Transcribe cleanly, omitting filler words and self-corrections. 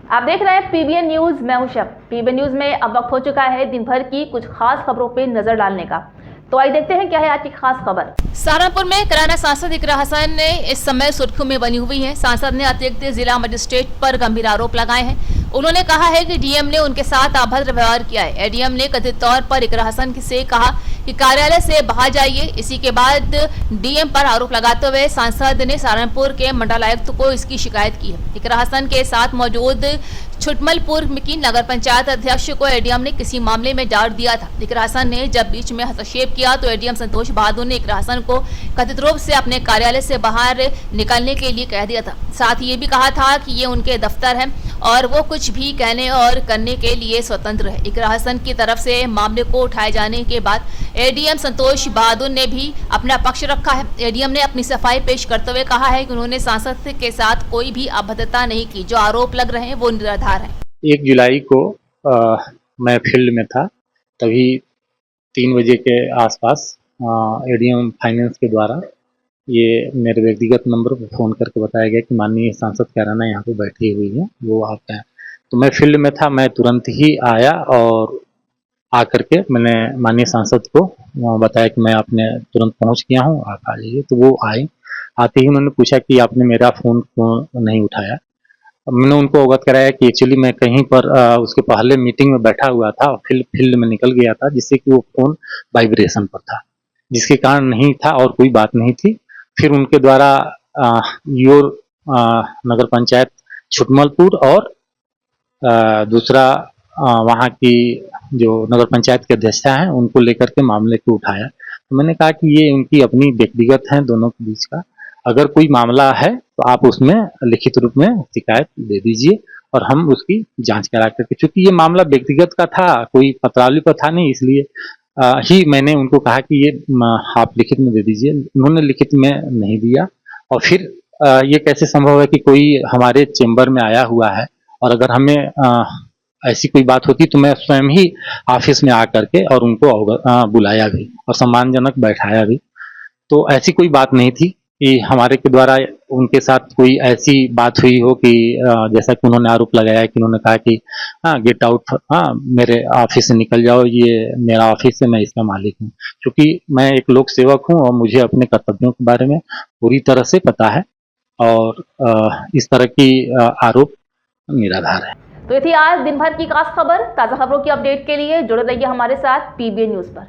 आप देख रहे हैं पीबीएन न्यूज। मैं हूं शब। पीबीएन न्यूज में अब वक्त हो चुका है दिन भर की कुछ खास खबरों पे नजर डालने का। तो आइए देखते हैं क्या है आज की खास खबर। सहारनपुर में कराना सांसद इकरा हसन ने इस समय सुर्खियों में बनी हुई हैं। सांसद ने अतिरिक्त जिला मजिस्ट्रेट पर गंभीर आरोप लगाए हैं। उन्होंने कहा है कि डीएम ने उनके साथ अभद्र व्यवहार किया है। एडीएम ने कथित तौर पर इकरा हसन से कहा कि कार्यालय से बाहर जाइए। इसी के बाद डीएम पर आरोप लगाते हुए सांसद ने सहारनपुर के मंडलायुक्त को इसकी शिकायत की है। इकरा हसन के साथ मौजूद छुटमलपुर की नगर पंचायत अध्यक्ष को एडीएम ने किसी मामले में डांट दिया था। इकरा हसन ने जब बीच में हस्तक्षेप किया तो एडीएम संतोष बहादुर ने इकरा हसन को कथित रूप से अपने कार्यालय से बाहर निकलने के लिए कह दिया था। साथ ही ये भी कहा था कि ये उनके दफ्तर है और वो कुछ भी कहने और करने के लिए स्वतंत्र है। इकरा हसन की तरफ से मामले को उठाए जाने के बाद एडीएम संतोष बहादुर ने भी अपना पक्ष रखा है। एडीएम ने अपनी सफाई पेश करते हुए कहा है कि उन्होंने सांसद के साथ कोई भी अभद्रता नहीं की। जो आरोप लग रहे हैं वो निराधार है। 1 जुलाई को मैं फील्ड में था, तभी 3 बजे के आसपास एडीएम फाइनेंस के द्वारा ये मेरे व्यक्तिगत नंबर पर फ़ोन करके बताया गया कि माननीय सांसद कैराना यहाँ पे बैठी हुई है, वो आप हैं। तो मैं फील्ड में था, मैं तुरंत ही आया और आकर के मैंने माननीय सांसद को बताया कि मैं आपने तुरंत पहुँच गया हूँ, आप आ जाइए। तो वो आए। आते ही उन्होंने पूछा कि आपने मेरा फ़ोन क्यों नहीं उठाया। मैंने उनको अवगत कराया कि एक्चुअली मैं कहीं पर उसके पहले मीटिंग में बैठा हुआ था और फील्ड में निकल गया था, जिससे कि वो फ़ोन वाइब्रेशन पर था, जिसके कारण नहीं था और कोई बात नहीं थी। फिर उनके द्वारा योर नगर पंचायत छुटमलपुर और दूसरा वहाँ की जो नगर पंचायत के अध्यक्षा हैं उनको लेकर के मामले को उठाया। तो मैंने कहा कि ये उनकी अपनी व्यक्तिगत हैं दोनों के बीच का, अगर कोई मामला है तो आप उसमें लिखित रूप में शिकायत दे दीजिए और हम उसकी जांच करा करके, चूँकि ये मामला व्यक्तिगत का था, कोई पत्रावली पर था नहीं, इसलिए ही मैंने उनको कहा कि ये आप लिखित में दे दीजिए। उन्होंने लिखित में नहीं दिया। और फिर ये कैसे संभव है कि कोई हमारे चेंबर में आया हुआ है और अगर हमें ऐसी कोई बात होती तो मैं स्वयं ही ऑफिस में आकर के और उनको बुलाया भी और सम्मानजनक बैठाया भी। तो ऐसी कोई बात नहीं थी कि हमारे के द्वारा उनके साथ कोई ऐसी बात हुई हो कि जैसा कि उन्होंने आरोप लगाया कि उन्होंने कहा कि गेट आउट, मेरे ऑफिस से निकल जाओ, ये मेरा ऑफिस है, मैं इसका मालिक हूँ। क्योंकि मैं एक लोक सेवक हूँ और मुझे अपने कर्तव्यों के बारे में पूरी तरह से पता है और इस तरह की आरोप निराधार है। तो ये थी आज दिन भर की खास खबर। ताज़ा खबरों की अपडेट के लिए जुड़े रहिए हमारे साथ पीबीएन न्यूज पर।